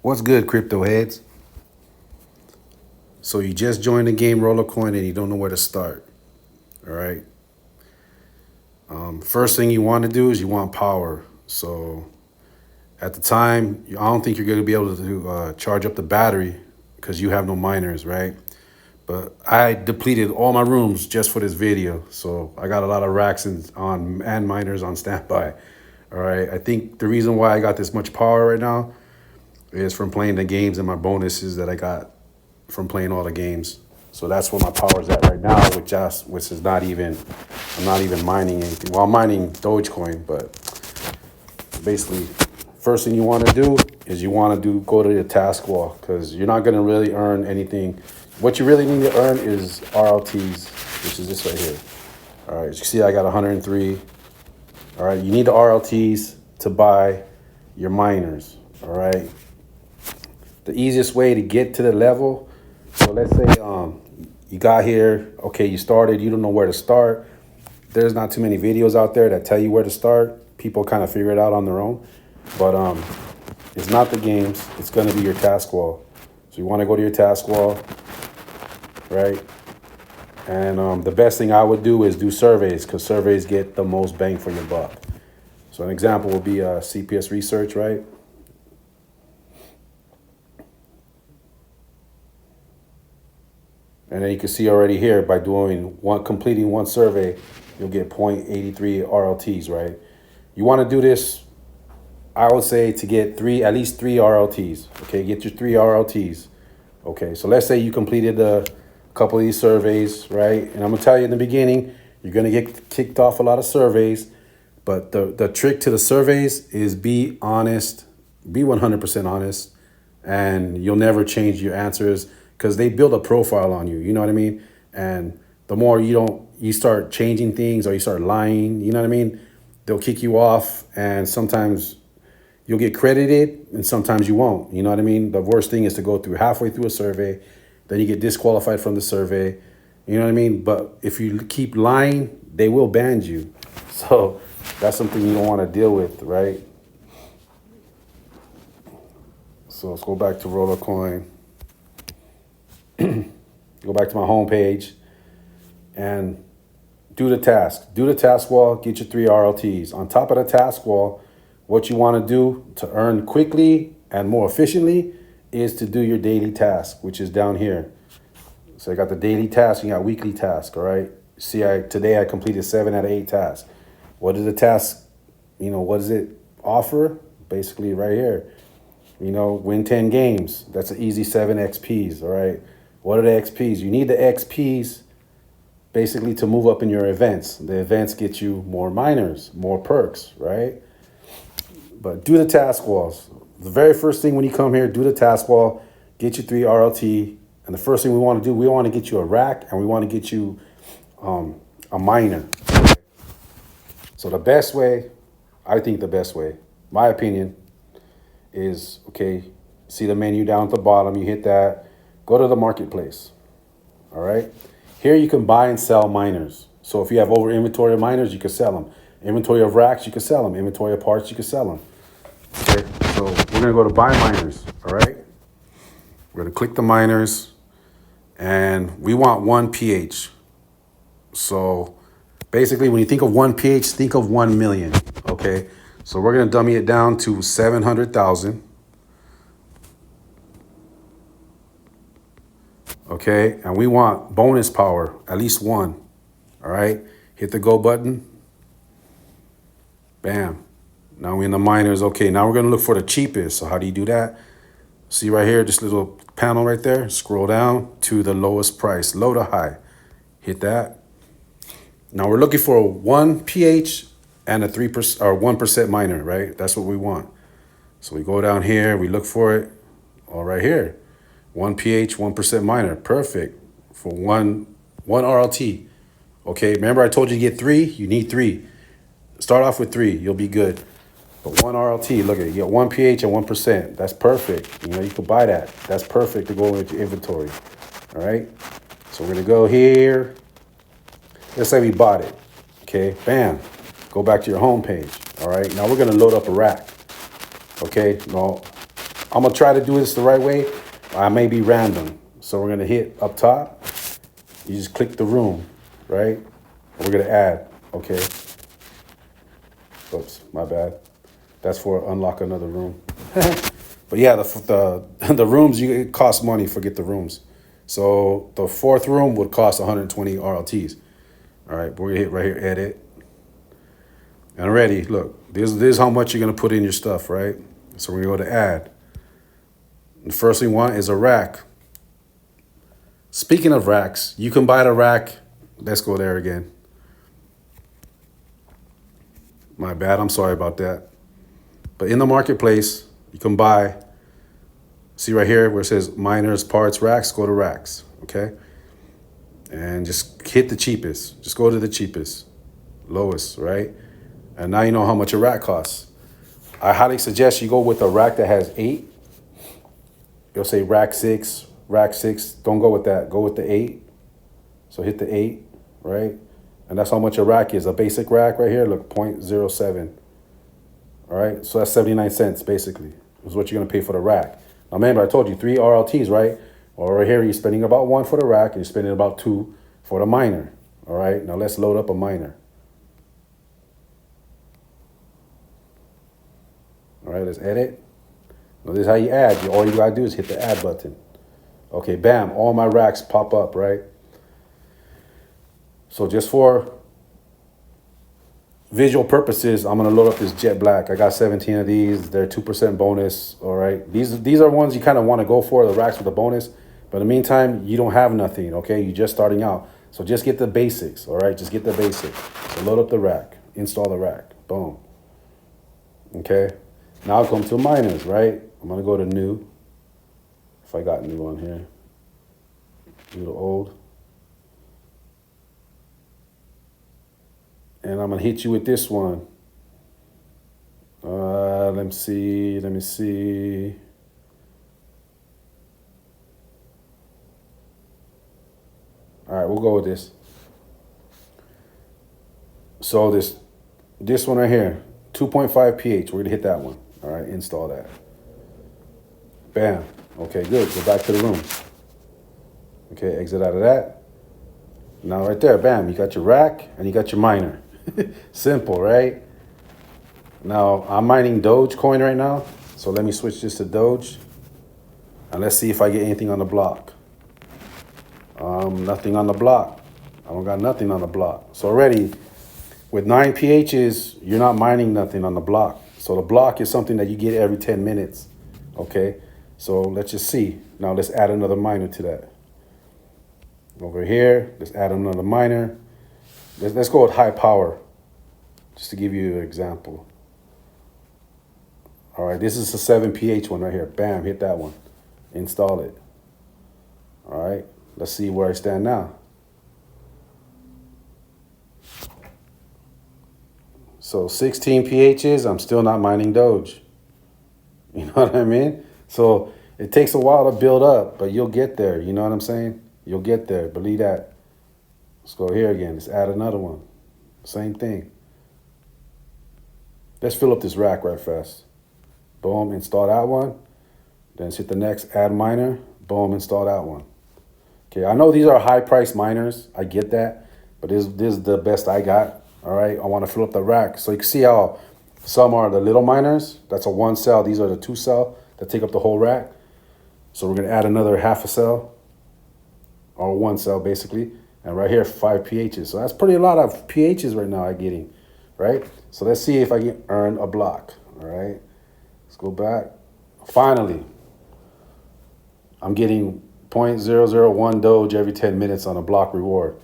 What's good, crypto heads? So you just joined the game Rollercoin and you don't know where to start. All right. First thing you want to do is you want power. So at the time, I don't think you're going to be able to charge up the battery because you have no miners, right? But I depleted all my rooms just for this video, so I got a lot of racks and miners on standby. All right. I think the reason why I got this much power right now is from playing the games and my bonuses that I got from playing all the games. So that's where my power is at right now, which is not even, I'm not even mining anything. Well, I'm mining Dogecoin, but basically, first thing you want to do is go to the task wall because you're not going to really earn anything. What you really need to earn is RLTs, which is this right here. All right, as you see, I got 103. All right, you need the RLTs to buy your miners. All right, the easiest way to get to the level. So let's say you got here, okay, you started, you don't know where to start. There's not too many videos out there that tell you where to start. People kind of figure it out on their own. But it's not the games, it's going to be your task wall. So you want to go to your task wall, right? And the best thing I would do is do surveys because surveys get the most bang for your buck. So an example would be CPS research, right? And then you can see already here by completing one survey, you'll get 0.83 RLTs, right? You want to do this, I would say, to get at least three RLTs. Okay, get your three RLTs. Okay, so let's say you completed a couple of these surveys, right? And I'm gonna tell you in the beginning, you're gonna get kicked off a lot of surveys, but the trick to the surveys is be honest, be 100% honest, and you'll never change your answers because they build a profile on you. You know what I mean? And the more you start changing things or you start lying, you know what I mean? They'll kick you off, and sometimes you'll get credited and sometimes you won't. You know what I mean? The worst thing is to go through halfway through a survey, then you get disqualified from the survey. You know what I mean? But if you keep lying, they will ban you. So that's something you don't want to deal with, right? So let's go back to Rollercoin. Go back to my home page and do the task. Do the task wall, get your three RLTs. On top of the task wall, what you want to do to earn quickly and more efficiently is to do your daily task, which is down here. So I got the daily task, you got weekly task, all right? See, today I completed 7 out of 8 tasks. What is the task, what does it offer? Basically right here, win 10 games. That's an easy 7 XPs, all right? What are the XPs? You need the XPs basically to move up in your events. The events get you more miners, more perks, right? But do the task walls. The very first thing when you come here, do the task wall, get you 3 RLT. And the first thing we want to do, we want to get you a rack and we want to get you a miner. So the best way, my opinion, is, okay, see the menu down at the bottom, you hit that, go to the marketplace, all right? Here you can buy and sell miners. So if you have over inventory of miners, you can sell them. Inventory of racks, you can sell them. Inventory of parts, you can sell them. Okay, so we're gonna go to buy miners, all right? We're gonna click the miners and we want 1 pH. So basically when you think of 1 pH, think of 1 million, okay? So we're gonna dummy it down to 700,000. Okay, and we want bonus power, at least 1, all right? Hit the go button, bam. Now we're in the miners. Okay, now we're gonna look for the cheapest. So how do you do that? See right here, this little panel right there, scroll down to the lowest price, low to high. Hit that. Now we're looking for a 1 pH and a 3% or 1% miner, right? That's what we want. So we go down here, we look for it, all right here. 1 pH, 1% miner, perfect for one RLT. Okay, remember I told you to get 3, you need 3. Start off with 3, you'll be good. But 1 RLT, look at it, you get 1 pH and 1%. That's perfect. You could buy that. That's perfect to go into your inventory. All right. So we're gonna go here. Let's say we bought it. Okay, bam. Go back to your home page. All right. Now we're gonna load up a rack. Okay. No, I'm gonna try to do this the right way. I may be random. So we're gonna hit up top. You just click the room, right? We're gonna add, okay. Oops, my bad. That's for unlock another room. But yeah, the rooms, it costs money. Forget the rooms. So the fourth room would cost 120 RLTs. All right, we're gonna hit right here, edit. And already, look, this is how much you're gonna put in your stuff, right? So we're gonna go to add. The first thing we want is a rack. Speaking of racks, you can buy the rack. Let's go there again. My bad, I'm sorry about that. But in the marketplace, you can buy, see right here where it says miners, parts, racks, go to racks, okay? And just hit the cheapest. Just go to the cheapest, lowest, right? And now you know how much a rack costs. I highly suggest you go with a rack that has 8. You'll say rack 6, rack 6. Don't go with that. Go with the 8. So hit the 8, right? And that's how much a rack is. A basic rack right here, look, 0.07. All right, so that's 79 cents basically. Is what you're gonna pay for the rack. Now remember, I told you 3 RLTs, right? Or right here, you're spending about 1 for the rack, and you're spending about 2 for the miner. All right, now let's load up a miner. All right, let's edit. Now this is how you add. All you gotta do is hit the add button. Okay, bam, all my racks pop up, right? So just for visual purposes, I'm gonna load up this jet black. I got 17 of these. They're 2% bonus. All right. These are ones you kind of want to go for, the racks with the bonus. But in the meantime, you don't have nothing. Okay, you're just starting out. So just get the basics. All right, just get the basics. So load up the rack, install the rack. Boom. Okay. Now I'll come to miners. Right. I'm gonna go to new. If I got new on here. New to old. And I'm gonna hit you with this one. Let me see. All right, we'll go with this. So this one right here, 2.5 pH. We're gonna hit that one. All right, install that. Bam. Okay, good. Go back to the room. Okay, exit out of that. Now right there, bam, you got your rack and you got your miner. Simple, right? Now, I'm mining Dogecoin right now. So let me switch this to Doge. And let's see if I get anything on the block. Nothing on the block. I don't got nothing on the block. So already, with 9 pHs, you're not mining nothing on the block. So the block is something that you get every 10 minutes. Okay? So let's just see. Now let's add another miner to that. Over here, let's add another miner. Let's go with high power, just to give you an example. All right, this is a 7 pH one right here. Bam, hit that one. Install it. All right, let's see where I stand now. So 16 pHs, I'm still not mining Doge. You know what I mean? So it takes a while to build up, but you'll get there. You know what I'm saying? You'll get there. Believe that. Let's go here again. Let's add another one. Same thing. Let's fill up this rack right fast. Boom, install that one. Then let's hit the next, add miner. Boom, install that one. Okay, I know these are high price miners. I get that. But this is the best I got. All right, I want to fill up the rack. So you can see how some are the little miners. That's a 1 cell. These are the 2 cell that take up the whole rack. So we're going to add another half a cell. Or 1 cell, basically. And right here, 5 pHs. So that's pretty a lot of pHs right now I'm getting, right? So let's see if I can earn a block, all right? Let's go back. Finally, I'm getting 0.001 Doge every 10 minutes on a block reward.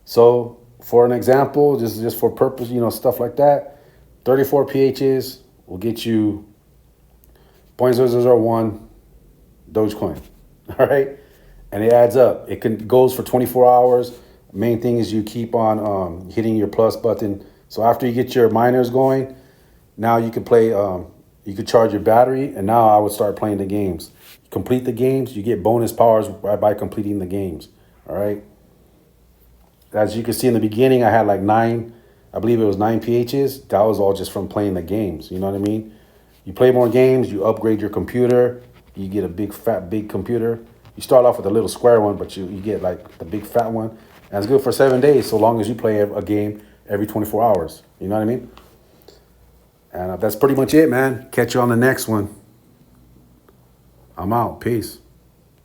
So for an example, just for purpose, you know, stuff like that, 34 pHs will get you 0.0001 Dogecoin, all right? And it adds up. It goes for 24 hours. Main thing is you keep on hitting your plus button. So after you get your miners going, now you can play, you could charge your battery, and now I would start playing the games. Complete the games, you get bonus powers by completing the games, all right? As you can see in the beginning, I had like 9, I believe it was 9 pHs. That was all just from playing the games, you know what I mean? You play more games, you upgrade your computer, you get a big, fat, big computer. You start off with a little square one, but you get like the big, fat one. And it's good for 7 days, so long as you play a game every 24 hours. You know what I mean? And that's pretty much it, man. Catch you on the next one. I'm out. Peace.